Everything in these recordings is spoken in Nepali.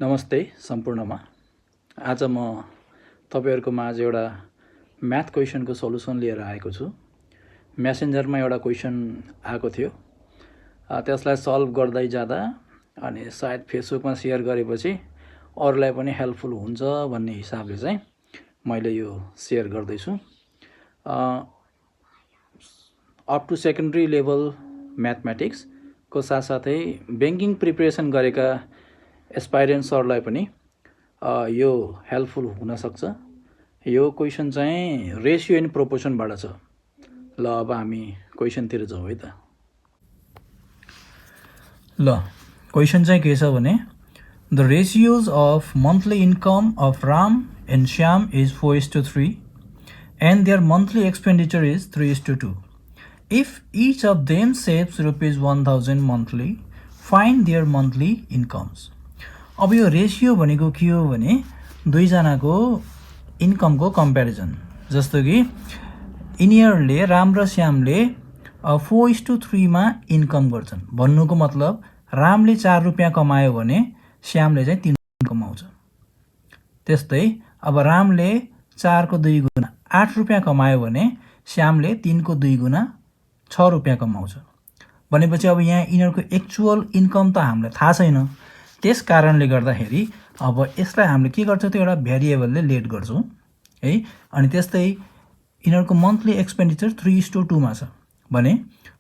नमस्ते सम्पूर्णमा। आज म तपाईहरुको माझ एउटा म्याथ क्वेशनको सोलुसन लिएर आएको छु। मेसेन्जरमा एउटा क्वेशन आएको थियो, त्यसलाई सल्भ गर्दै जाँदा अनि सायद फेसबुकमा शेयर गरेपछि अरूलाई पनि हेल्पफुल हुन्छ भन्ने हिसाबले चाहिँ मैले यो शेयर गर्दै छु। Up to secondary level mathematics को साथसाथै बैंकिङ प्रिपरेसन गरेका एस्पाइरेन्ट्सहरुलाई पनि यो हेल्पफुल हुन सक्छ। यो क्वेशन चाहिँ रेशियो एन्ड प्रोपोर्सनबाट छ। ल अब हामी क्वेशनतिर जाउँ है त। ल क्वेशन चाहिँ के छ भने the ratios of monthly income of Ram and Shyam is 4:3 and their monthly expenditure is 3:2. If each of them saves ₹1000 monthly, find their monthly incomes. अब यो रेशियो भनेको के हो भने दुईजनाको इन्कमको कम्प्यारिजन। जस्तो कि यिनीहरूले राम र श्यामले 4:3 मा इन्कम गर्छन्। भन्नुको मतलब रामले 4 रुपैयाँ कमायो भने श्यामले चाहिँ 3 कमाउँछ। त्यस्तै अब रामले 4 को 2 गुणा 8 रुपैयाँ कमायो भने श्यामले 3 को 2 गुणा 6 रुपैयाँ कमाउँछ। भनेपछि अब यहाँ यिनीहरूको एक्चुअल इन्कम त हामीलाई थाहा छैन। त्यस कारणले गर्दाखेरि अब यसलाई हामीले के गर्छौं त एउटा भेरिएबलले लेट गर्छौं है। अनि त्यस्तै यिनीहरूको मन्थली एक्सपेन्डिचर 3:2 मा छ भने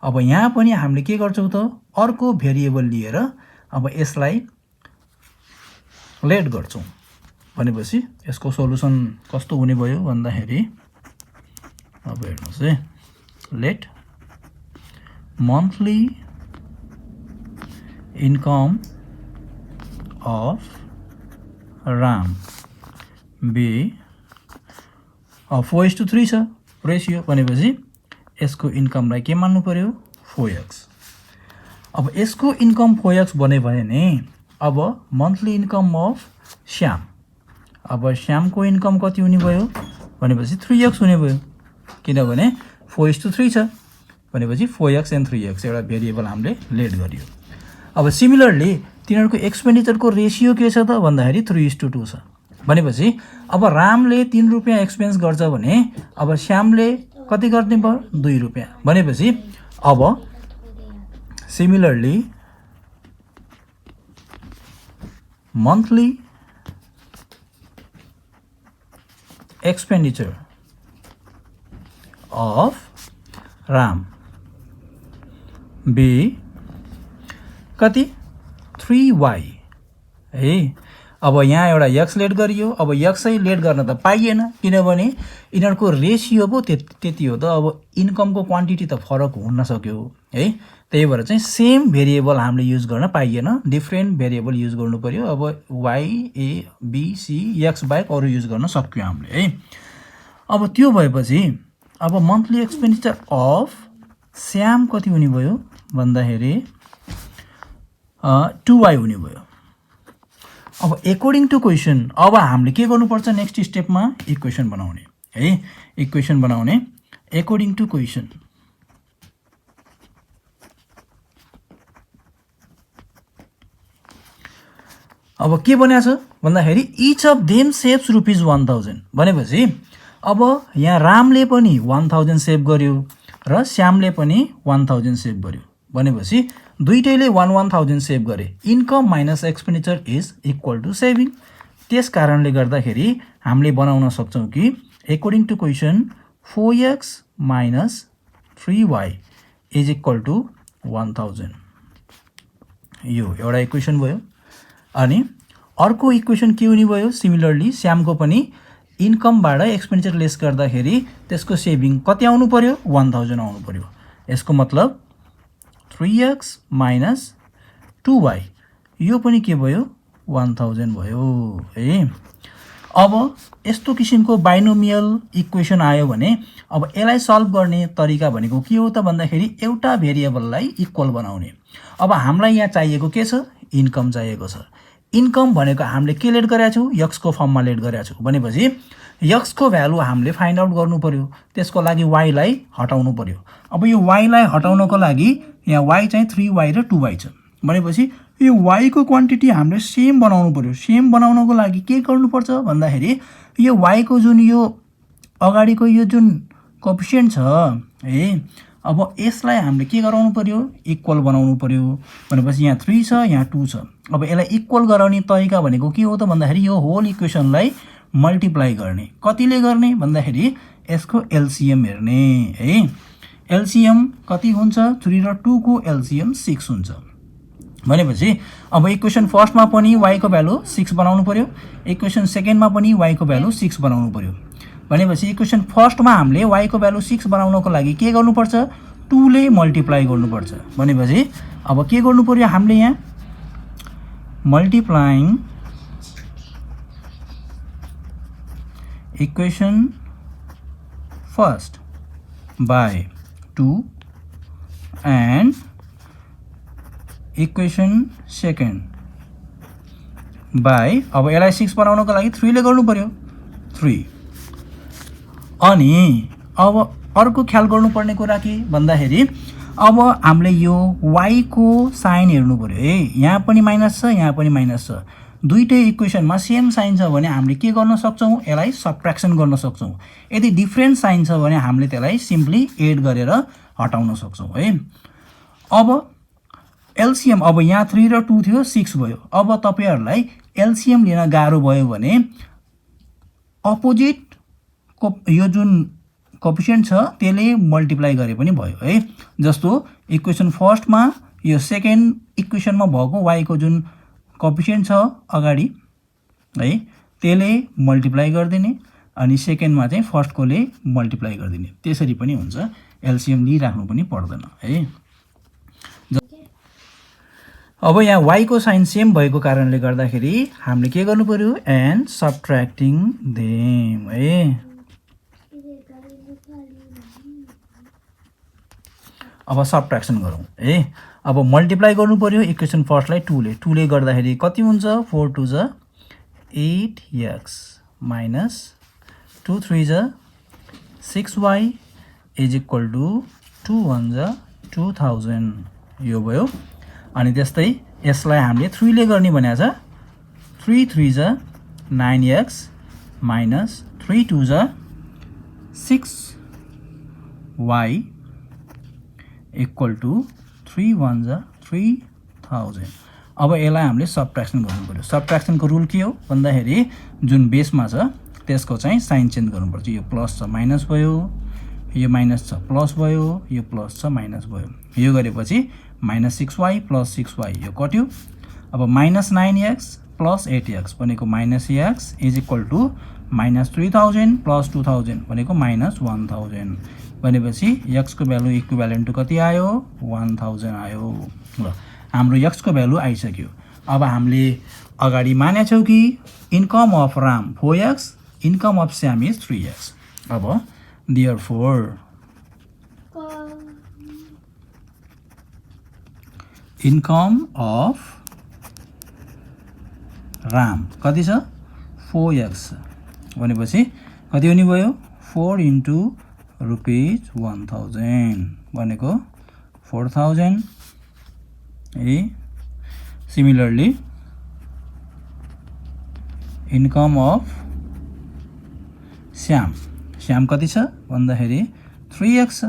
अब यहाँ पनि हामीले के गर्छौं त अर्को भेरिएबल लिएर अब यसलाई लेट गर्छौं। भनेपछि यसको सोलुसन कस्तो हुने भयो भन्दाखेरि अब हेर्नुस् है, let monthly income of Ram be 4:3 छ रेशियो। भनेपछि यसको इन्कमलाई के मान्नु पर्यो 4x। अब यसको इन्कम 4x बने भने अब मन्थली इन्कम अफ श्याम, अब श्यामको इन्कम कति हुने भयो भनेपछि 3x हुने भयो, किनभने 4:3 छ भनेपछि 4x एन्ड 3x एउटा भेरिएबल हामीले लेट गरियो। अब सिमिलरली तिनीहरूको एक्सपेन्डिचरको रेशियो के छ त भन्दाखेरि 3:2 छ। भनेपछि अब रामले 3 रुपैयाँ एक्सपेन्स गर्छ भने अब श्यामले कति गर्ने भयो 2 रुपैयाँ। भनेपछि अब similarly monthly expenditure of Ram be कति 3y है। अब यहाँ एउटा x लेट गरियो। अब x चाहिँ लेट गर्न त पाइएन किनभने यिनीहरूको रेशियो पो त्यति हो त। अब इन्कमको क्वान्टिटी त फरक हुन सक्यो है। त्यही भएर चाहिँ सेम भेरिएबल हामीले युज गर्न पाइएन, डिफ्रेन्ट भेरिएबल युज गर्नु पर्यो। अब y a b c x बाहेक अरु युज गर्न सक्यो हामीले है। अब त्यो भएपछि अब मन्थली एक्सपेन्डिचर अफ श्याम कति हुने भयो भन्दाखेरि 2y हुने भयो। अब अकॉर्डिङ टु क्वेशन अब हामीले के गर्नुपर्छ नेक्स्ट स्टेपमा इक्वेसन बनाउने है। इक्वेसन बनाउने अकॉर्डिङ टु क्वेशन। अब के भनेको छ भन्दाखेरि इच अफ देम सेव्स ₹1000 भनेपछि अब यहाँ रामले पनि 1000 सेभ गर्यो र श्यामले पनि 1000 सेभ गर्यो। भनेपछि दुईटैले 1000 सेभ गरे। Income minus expenditure is equal to saving. त्यस कारणले गर्दाखेरि हामीले बनाउन सक्छौं कि according to question 4x minus 3y is equal to 1000। यो एउटा इक्वेसन भयो। अनि अर्को इक्वेसन के हुने भयो सिमिलरली श्यामको पनि इन्कमबाट एक्सपेन्डिचर लेस गर्दाखेरि त्यसको सेभिङ कति आउनु पर्यो 1000 आउनु पर्यो। यसको मतलब 3x माइनस 2y यो पनि के भयो 1000 भयो है। अब यस्तो किसिमको बाइनोमियल इक्वेसन आयो भने अब यसलाई सल्भ गर्ने तरिका भनेको के हो त भन्दाखेरि एउटा भेरिएबललाई इक्वल बनाउने। अब हामीलाई यहाँ चाहिएको के छ इन्कम चाहिएको छ। इन्कम भनेको हामीले के लेट गरेका छौं x को फर्ममा लेट गरेका छौं। भनेपछि x को भ्यालु हामीले फाइन्ड आउट गर्नु पर्यो। त्यसको लागि y लाई हटाउनु पर्यो। अब यो y लाई हटाउनको लागि यहाँ y चाहिँ 3y र 2y छ। भनेपछि यो y को क्वान्टिटी हामीले सेम बनाउनु पर्यो। सेम बनाउनको लागि के गर्नुपर्छ भन्दाखेरि यो y को जुन यो अगाडिको यो जुन कोएफिसिएन्ट छ है, अब यसलाई हामीले के गराउनु पर्यो, इक्वल बनाउनु पर्यो। भनेपछि यहाँ 3 छ, यहाँ 2 छ। अब यसलाई इक्वल गराउने तरिका भनेको के हो त भन्दाखेरि यो होल इक्वेसनलाई मल्टिप्लाई गर्ने। कतिले गर्ने भन्दाखेरि यसको एलसीएम हेर्ने है। एलसीएम कति हुन्छ, 3 र 2 को एलसीएम 6 हुन्छ। भनेपछि अब इक्वेसन फर्स्टमा पनि y को भ्यालु 6 बनाउनु पर्यो, इक्वेसन सेकेन्डमा पनि y को भ्यालु 6 बनाउनु पर्यो। भनेपछि इक्वेसन फर्स्टमा हामीले y को भ्यालु 6 बनाउनको लागि के गर्नुपर्छ, 2 ले मल्टिप्लाई गर्नुपर्छ। भनेपछि अब के गर्नु पर्यो हामीले यहाँ multiplying equation first by 2 and equation second by, अब यसलाई 6 बनाउनको लागि 3 ले गर्नु पर्यो, 3। अनि अब अर्को ख्याल गर्नुपर्ने कुरा के भन्दाखेरि अब हामीले यो y को साइन हेर्नु पर्यो है। यहाँ पनि माइनस छ, यहाँ पनि माइनस छ। दुईटै इक्वेसनमा सेम साइन छ भने हामीले के गर्न सक्छौँ, यसलाई सबट्र्याक्सन गर्न सक्छौँ। यदि डिफ्रेन्ट साइन छ भने हामीले त्यसलाई सिम्पली एड गरेर हटाउन सक्छौँ है। अब एलसीएम, अब यहाँ 3 र 2 थियो, 6 भयो। अब तपाईहरुलाई एलसीएम लिन गाह्रो भयो भने अपोजिट को यो जुन कोएफिसिएन्ट छ त्यसले मल्टिप्लाई गरे पनि भयो है। जस्तो इक्वेसन फर्स्टमा यो सेकेन्ड इक्वेसनमा भएको y को जुन कोएफिसिएन्ट छ अगाडि है, त्यसले मल्टिप्लाई गरिदिने, अनि सेकेन्डमा चाहिँ फर्स्टकोले मल्टिप्लाई गरिदिने। त्यसरी पनि हुन्छ, एलसीएम लिइराख्नु पनि पर्दैन है। अब यहाँ y को साइन सेम भएको कारणले गर्दाखेरि हामीले के गर्नु पर्यो, एन्ड सबट्र्याक्टिङ देम है। अब सबट्र्याक्सन गरौँ है। अब मल्टिप्लाई गर्नु पर्यो इक्वेसन फर्स्टलाई 2 ले। 2 ले गर्दाखेरि कति हुन्छ, 4 2 जा 8x माइनस 2 3 जा 6y इज इक्वल टु 2 1 जा 2000 यो भयो। अनि त्यस्तै यसलाई हामीले 3 ले गर्ने भनेको छ, 3 3 जा 9x माइनस 3 2 जा 6y इक्वल टु 3 1 जा 3000। अब यसलाई हामीले सबट्र्याक्सन गर्नु पर्यो। सबट्र्याक्सनको रुल के हो भन्दाखेरि जुन बेसमा छ त्यसको चाहिँ साइन चेन्ज गर्नुपर्छ। यो प्लस छ माइनस भयो, यो माइनस छ प्लस भयो, यो प्लस छ माइनस भयो। यो गरेपछि माइनस 6y प्लस 6y यो कट्यो। अब माइनस 9x प्लस 8x भनेको minus x is equal to minus 3000 plus 2000 भनेको माइनस 1000। भनेपछि x को भ्यालु इक्विभ्यालेन्ट टु कति आयो, 1000 आयो। ल हाम्रो x को भ्यालु आइसक्यो। अब हामीले अगाडि मानेछौँ कि income of Ram 4x, income of Shyam is 3x। अब देयरफोर इन्कम अफ राम कति छ, 4x भनेपछि कति हुने भयो, 4 इन्टु रुपीज 1000 भनेको 4000 है। Similarly income of Shyam, Shyam कति छ भन्दाखेरि 3x,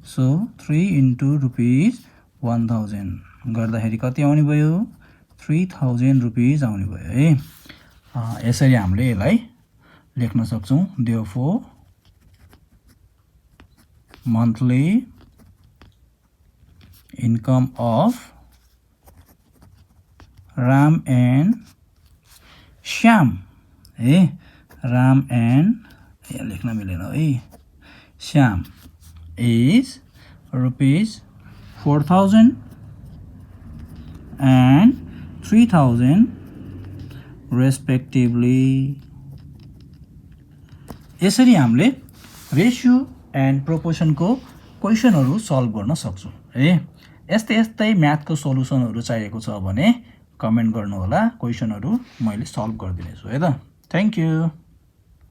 सो 3 इन्टु रुपीज 1000 गर्दाखेरि कति आउने भयो, 3000 रुपीज आउने भयो है। यसरी हामीले यसलाई लेख्न सक्छौँ। Therefore monthly income of Ram and Shyam है, Ram and यहाँ लेख्न मिलेन है, Shyam is rupees 4000 and 3000 respectively। यसरी हामीले रेशियो एन्ड प्रोपोर्सनको क्वेसनहरू सल्भ गर्न सक्छौँ है। यस्तै म्याथको सल्युसनहरू चाहिएको छ भने कमेन्ट गर्नुहोला, क्वेसनहरू मैले सल्भ गरिदिनेछु है त। Thank you.